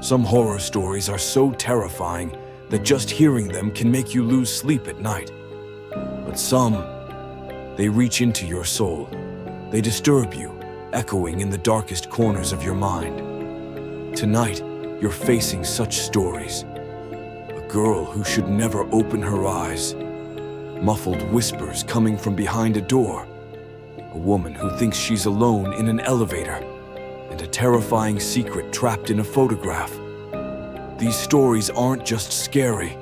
Some horror stories are so terrifying that just hearing them can make you lose sleep at night. But some, they reach into your soul. They disturb you, echoing in the darkest corners of your mind. Tonight, you're facing such stories. A girl who should never open her eyes. Muffled whispers coming from behind a door. A woman who thinks she's alone in an elevator. And a terrifying secret trapped in a photograph. These stories aren't just scary.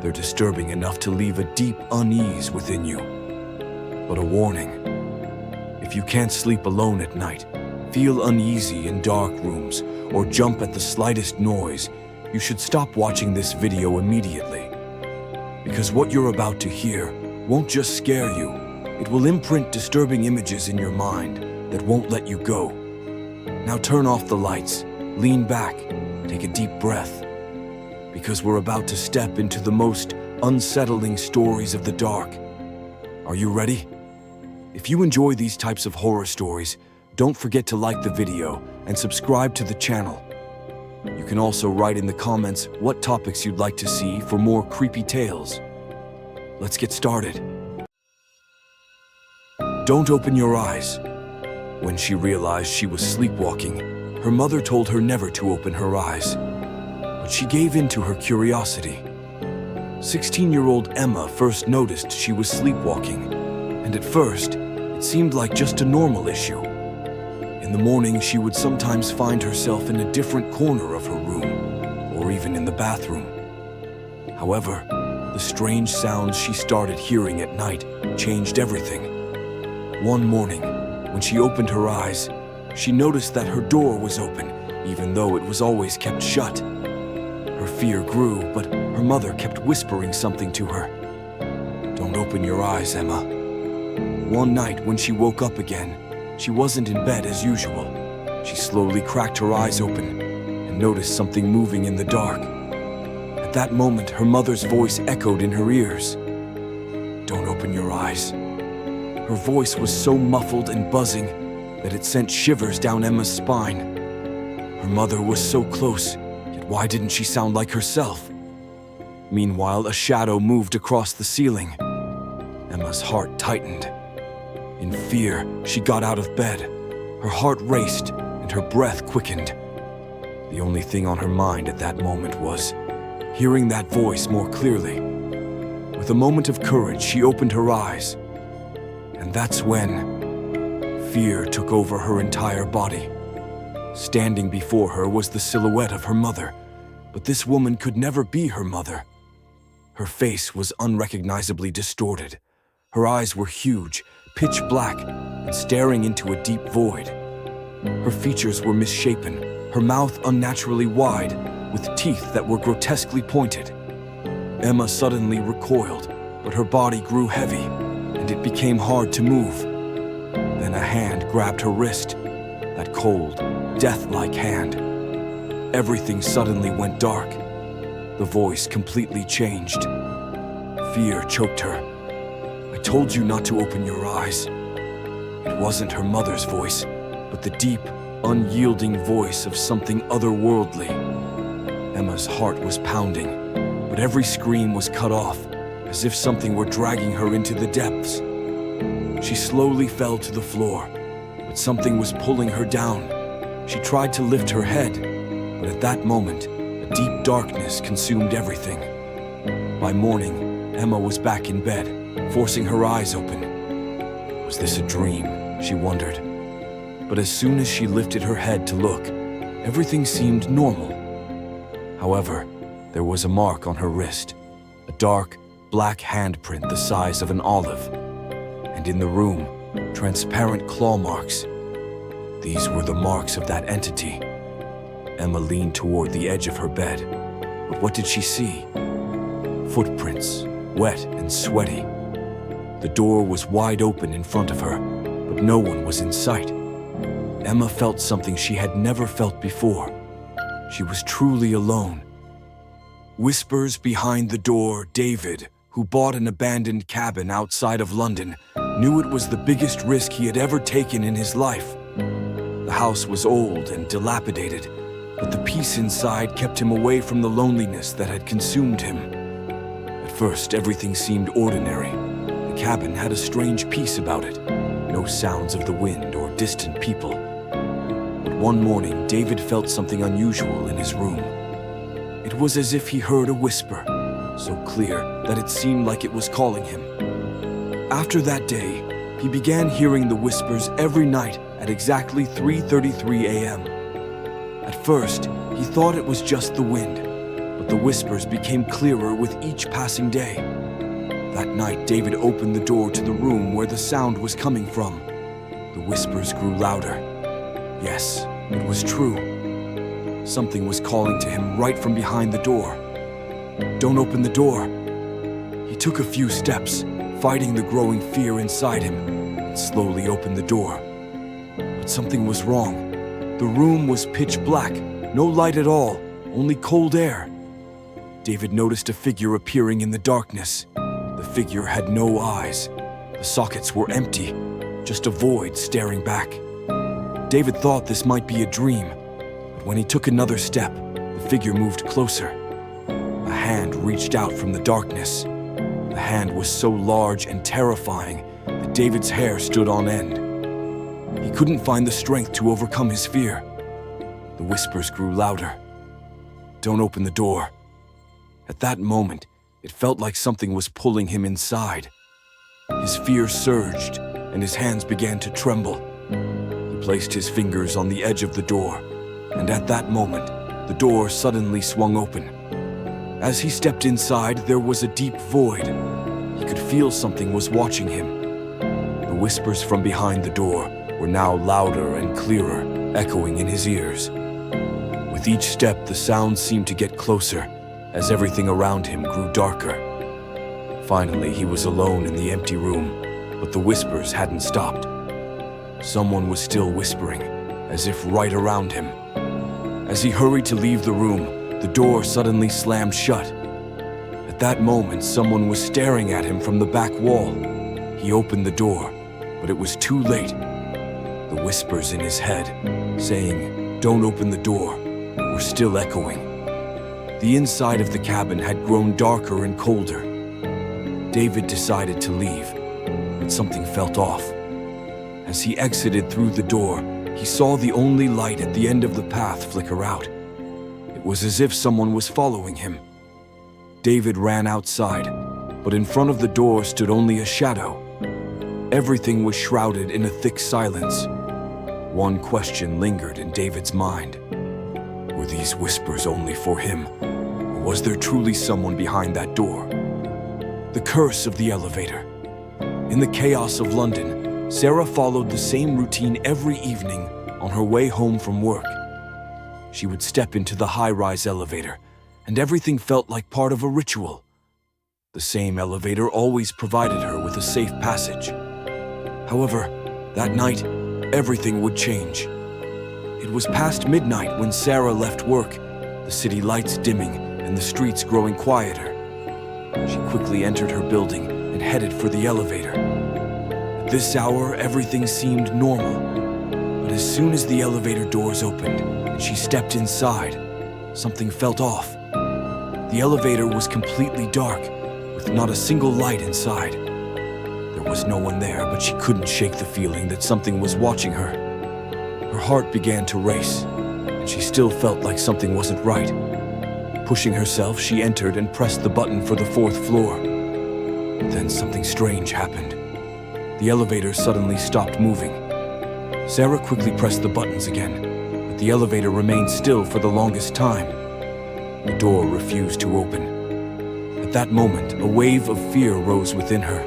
They're disturbing enough to leave a deep unease within you. But a warning. If you can't sleep alone at night, feel uneasy in dark rooms, or jump at the slightest noise, you should stop watching this video immediately. Because what you're about to hear won't just scare you, it will imprint disturbing images in your mind that won't let you go. Now turn off the lights, lean back, take a deep breath, because we're about to step into the most unsettling stories of the dark. Are you ready? If you enjoy these types of horror stories, don't forget to like the video and subscribe to the channel. You can also write in the comments what topics you'd like to see for more creepy tales. Let's get started. Don't open your eyes. When she realized she was sleepwalking, her mother told her never to open her eyes. But she gave in to her curiosity. 16-year-old Emma first noticed she was sleepwalking, and at first, it seemed like just a normal issue. In the morning, she would sometimes find herself in a different corner of her room, or even in the bathroom. However, the strange sounds she started hearing at night changed everything. One morning, when she opened her eyes, she noticed that her door was open, even though it was always kept shut. Her fear grew, but her mother kept whispering something to her. "Don't open your eyes, Emma." One night, when she woke up again, she wasn't in bed as usual. She slowly cracked her eyes open and noticed something moving in the dark. At that moment, her mother's voice echoed in her ears. "Don't open your eyes." Her voice was so muffled and buzzing that it sent shivers down Emma's spine. Her mother was so close, yet why didn't she sound like herself? Meanwhile, a shadow moved across the ceiling. Emma's heart tightened. In fear, she got out of bed. Her heart raced and her breath quickened. The only thing on her mind at that moment was hearing that voice more clearly. With a moment of courage, she opened her eyes. And that's when fear took over her entire body. Standing before her was the silhouette of her mother, but this woman could never be her mother. Her face was unrecognizably distorted. Her eyes were huge, pitch black, and staring into a deep void. Her features were misshapen, her mouth unnaturally wide, with teeth that were grotesquely pointed. Emma suddenly recoiled, but her body grew heavy, and it became hard to move. Then a hand grabbed her wrist, that cold, death-like hand. Everything suddenly went dark. The voice completely changed. Fear choked her. "I told you not to open your eyes." It wasn't her mother's voice, but the deep, unyielding voice of something otherworldly. Emma's heart was pounding, but every scream was cut off, as if something were dragging her into the depths. She slowly fell to the floor, but something was pulling her down. She tried to lift her head, but at that moment, a deep darkness consumed everything. By morning, Emma was back in bed, forcing her eyes open. Was this a dream? She wondered. But as soon as she lifted her head to look, everything seemed normal. However, there was a mark on her wrist, a dark, black handprint the size of an olive. And in the room, transparent claw marks. These were the marks of that entity. Emma leaned toward the edge of her bed. But what did she see? Footprints, wet and sweaty. The door was wide open in front of her, but no one was in sight. Emma felt something she had never felt before. She was truly alone. Whispers behind the door. David, who bought an abandoned cabin outside of London, knew it was the biggest risk he had ever taken in his life. The house was old and dilapidated, but the peace inside kept him away from the loneliness that had consumed him. At first, everything seemed ordinary. The cabin had a strange peace about it. No sounds of the wind or distant people. But one morning, David felt something unusual in his room. It was as if he heard a whisper, so clear that it seemed like it was calling him. After that day, he began hearing the whispers every night at exactly 3:33 a.m. At first, he thought it was just the wind, but the whispers became clearer with each passing day. That night, David opened the door to the room where the sound was coming from. The whispers grew louder. Yes, it was true. Something was calling to him right from behind the door. "Don't open the door." He took a few steps, fighting the growing fear inside him, and slowly opened the door. But something was wrong. The room was pitch black, no light at all, only cold air. David noticed a figure appearing in the darkness. The figure had no eyes. The sockets were empty, just a void staring back. David thought this might be a dream, but when he took another step, the figure moved closer. A hand reached out from the darkness. The hand was so large and terrifying that David's hair stood on end. He couldn't find the strength to overcome his fear. The whispers grew louder. "Don't open the door." At that moment, it felt like something was pulling him inside. His fear surged, and his hands began to tremble. He placed his fingers on the edge of the door, and at that moment, the door suddenly swung open. As he stepped inside, there was a deep void. He could feel something was watching him. The whispers from behind the door were now louder and clearer, echoing in his ears. With each step, the sounds seemed to get closer, as everything around him grew darker. Finally, he was alone in the empty room, but the whispers hadn't stopped. Someone was still whispering, as if right around him. As he hurried to leave the room, the door suddenly slammed shut. At that moment, someone was staring at him from the back wall. He opened the door, but it was too late. The whispers in his head, saying, "Don't open the door," were still echoing. The inside of the cabin had grown darker and colder. David decided to leave, but something felt off. As he exited through the door, he saw the only light at the end of the path flicker out. It was as if someone was following him. David ran outside, but in front of the door stood only a shadow. Everything was shrouded in a thick silence. One question lingered in David's mind. Were these whispers only for him, or was there truly someone behind that door? The curse of the elevator. In the chaos of London, Sarah followed the same routine every evening on her way home from work. She would step into the high-rise elevator, and everything felt like part of a ritual. The same elevator always provided her with a safe passage. However, that night, everything would change. It was past midnight when Sarah left work, the city lights dimming and the streets growing quieter. She quickly entered her building and headed for the elevator. At this hour, everything seemed normal. But as soon as the elevator doors opened and she stepped inside, something felt off. The elevator was completely dark, with not a single light inside. There was no one there, but she couldn't shake the feeling that something was watching her. Her heart began to race, and she still felt like something wasn't right. Pushing herself, she entered and pressed the button for the 4th floor. Then something strange happened. The elevator suddenly stopped moving. Sarah quickly pressed the buttons again, but the elevator remained still for the longest time. The door refused to open. At that moment, a wave of fear rose within her.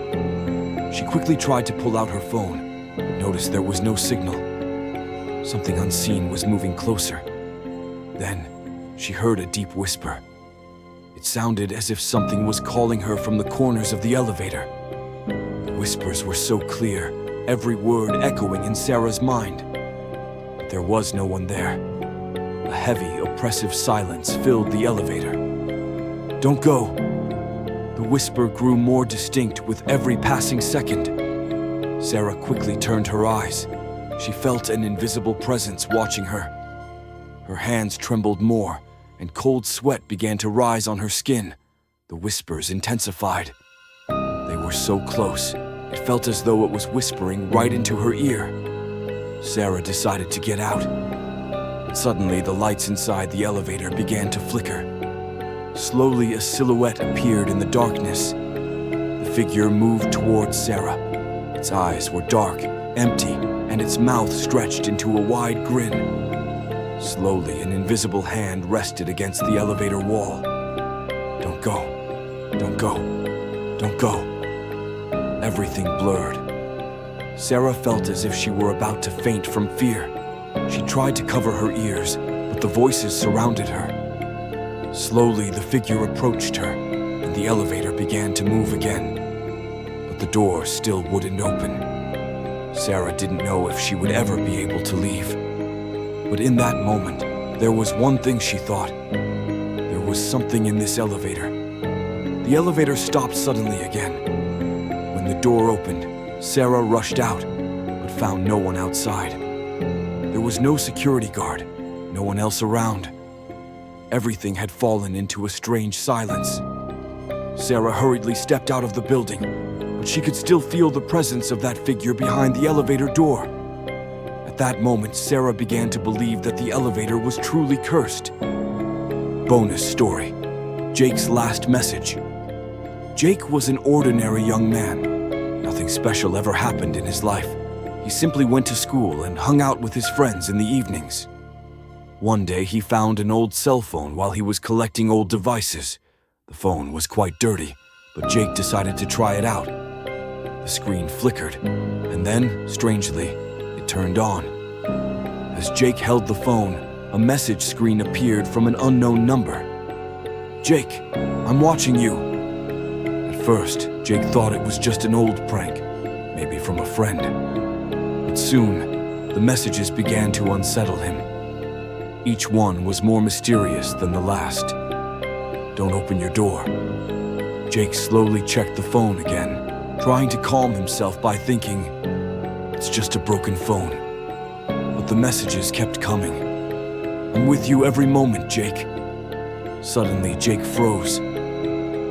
She quickly tried to pull out her phone, but noticed there was no signal. Something unseen was moving closer. Then, she heard a deep whisper. It sounded as if something was calling her from the corners of the elevator. The whispers were so clear, every word echoing in Sarah's mind. But there was no one there. A heavy, oppressive silence filled the elevator. "Don't go." The whisper grew more distinct with every passing second. Sarah quickly turned her eyes. She felt an invisible presence watching her. Her hands trembled more, and cold sweat began to rise on her skin. The whispers intensified. They were so close, it felt as though it was whispering right into her ear. Sarah decided to get out. But suddenly, the lights inside the elevator began to flicker. Slowly, a silhouette appeared in the darkness. The figure moved towards Sarah. Its eyes were dark, empty, and its mouth stretched into a wide grin. Slowly, an invisible hand rested against the elevator wall. "Don't go. Don't go. Don't go." Everything blurred. Sarah felt as if she were about to faint from fear. She tried to cover her ears, but the voices surrounded her. Slowly, the figure approached her, and the elevator began to move again. But the door still wouldn't open. Sarah didn't know if she would ever be able to leave. But in that moment, there was one thing she thought. There was something in this elevator. The elevator stopped suddenly again. When the door opened, Sarah rushed out, but found no one outside. There was no security guard, no one else around. Everything had fallen into a strange silence. Sarah hurriedly stepped out of the building, but she could still feel the presence of that figure behind the elevator door. At that moment, Sarah began to believe that the elevator was truly cursed. Bonus story: Jake's last message. Jake was an ordinary young man. Nothing special ever happened in his life. He simply went to school and hung out with his friends in the evenings. One day, he found an old cell phone while he was collecting old devices. The phone was quite dirty, but Jake decided to try it out. The screen flickered, and then, strangely, it turned on. As Jake held the phone, a message screen appeared from an unknown number. "Jake, I'm watching you." At first, Jake thought it was just an old prank, maybe from a friend. But soon, the messages began to unsettle him. Each one was more mysterious than the last. "Don't open your door." Jake slowly checked the phone again, trying to calm himself by thinking, "It's just a broken phone." But the messages kept coming. "I'm with you every moment, Jake." Suddenly, Jake froze.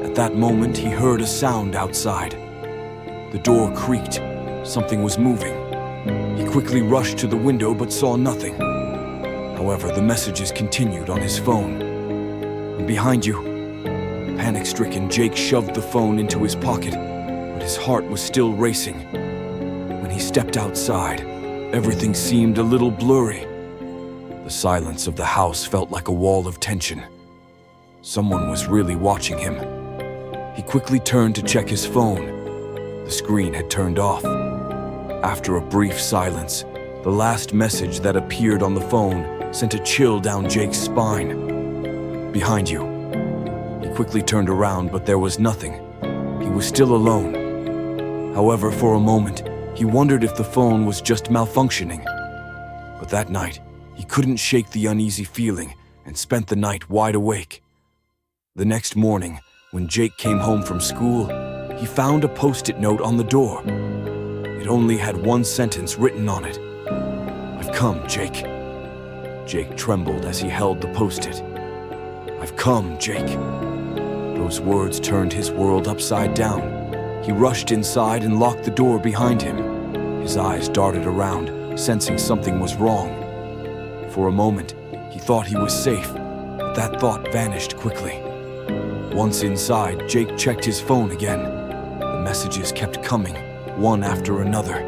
At that moment, he heard a sound outside. The door creaked. Something was moving. He quickly rushed to the window but saw nothing. However, the messages continued on his phone. "I'm behind you." Panic-stricken, Jake shoved the phone into his pocket, but his heart was still racing. When he stepped outside, everything seemed a little blurry. The silence of the house felt like a wall of tension. Someone was really watching him. He quickly turned to check his phone. The screen had turned off. After a brief silence, the last message that appeared on the phone sent a chill down Jake's spine. "Behind you." He quickly turned around, but there was nothing. He was still alone. However, for a moment, he wondered if the phone was just malfunctioning. But that night, he couldn't shake the uneasy feeling and spent the night wide awake. The next morning, when Jake came home from school, he found a post-it note on the door. It only had one sentence written on it. "I've come, Jake." Jake trembled as he held the post-it. "I've come, Jake." Those words turned his world upside down. He rushed inside and locked the door behind him. His eyes darted around, sensing something was wrong. For a moment, he thought he was safe, but that thought vanished quickly. Once inside, Jake checked his phone again. The messages kept coming, one after another.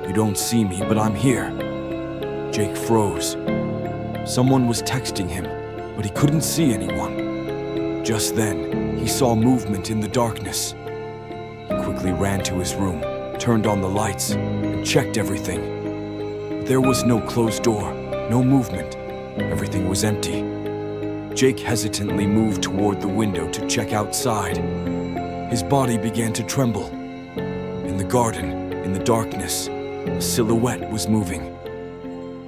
"You don't see me, but I'm here." Jake froze. Someone was texting him, but he couldn't see anyone. Just then, he saw movement in the darkness. He quickly ran to his room, turned on the lights, and checked everything. There was no closed door, no movement. Everything was empty. Jake hesitantly moved toward the window to check outside. His body began to tremble. In the garden, in the darkness, a silhouette was moving.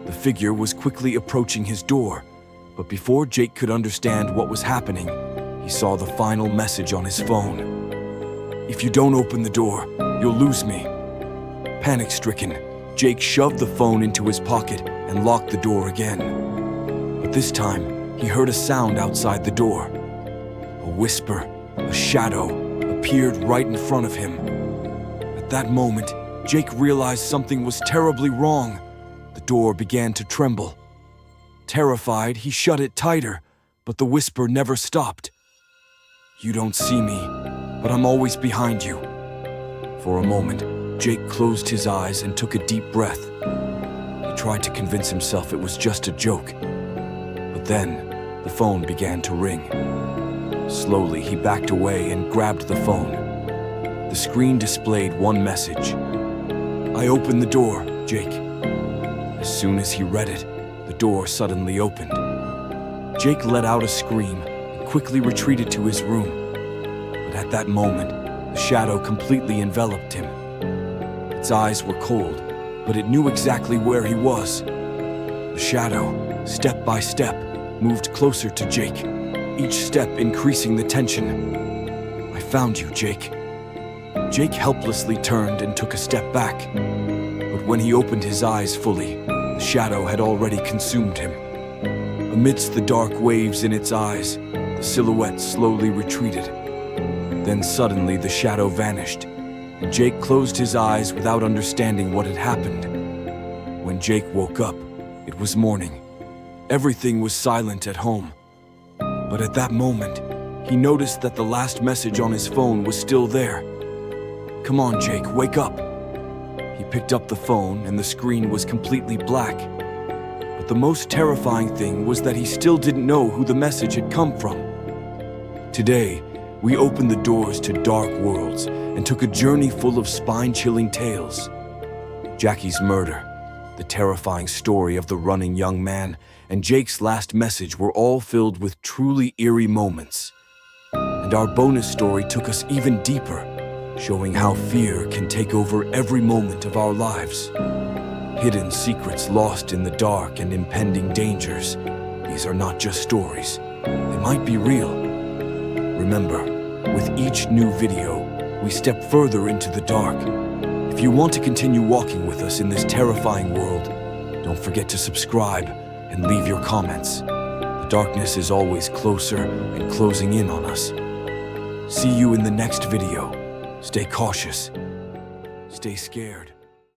The figure was quickly approaching his door, but before Jake could understand what was happening, he saw the final message on his phone. "If you don't open the door, you'll lose me." Panic-stricken, Jake shoved the phone into his pocket and locked the door again. this time, he heard a sound outside the door. A whisper, a shadow, appeared right in front of him. At that moment, Jake realized something was terribly wrong. The door began to tremble. Terrified, he shut it tighter, but the whisper never stopped. "You don't see me, but I'm always behind you." For a moment, Jake closed his eyes and took a deep breath. He tried to convince himself it was just a joke. But then, the phone began to ring. Slowly, he backed away and grabbed the phone. The screen displayed one message. "I opened the door, Jake." As soon as he read it, the door suddenly opened. Jake let out a scream and quickly retreated to his room. But at that moment, the shadow completely enveloped him. Its eyes were cold, but it knew exactly where he was. The shadow, step by step, moved closer to Jake, each step increasing the tension. "I found you, Jake." Jake helplessly turned and took a step back. But when he opened his eyes fully, the shadow had already consumed him. Amidst the dark waves in its eyes, the silhouette slowly retreated. Then suddenly the shadow vanished, and Jake closed his eyes without understanding what had happened. When Jake woke up, it was morning. Everything was silent at home. But at that moment, he noticed that the last message on his phone was still there. "Come on, Jake, wake up." He picked up the phone and the screen was completely black. But the most terrifying thing was that he still didn't know who the message had come from. Today, we opened the doors to dark worlds and took a journey full of spine-chilling tales. Jackie's murder, the terrifying story of the running young man, and Jake's last message were all filled with truly eerie moments. And our bonus story took us even deeper, showing how fear can take over every moment of our lives. Hidden secrets lost in the dark and impending dangers. These are not just stories. They might be real. Remember, with each new video, we step further into the dark. If you want to continue walking with us in this terrifying world, don't forget to subscribe and leave your comments. The darkness is always closer and closing in on us. See you in the next video. Stay cautious. Stay scared.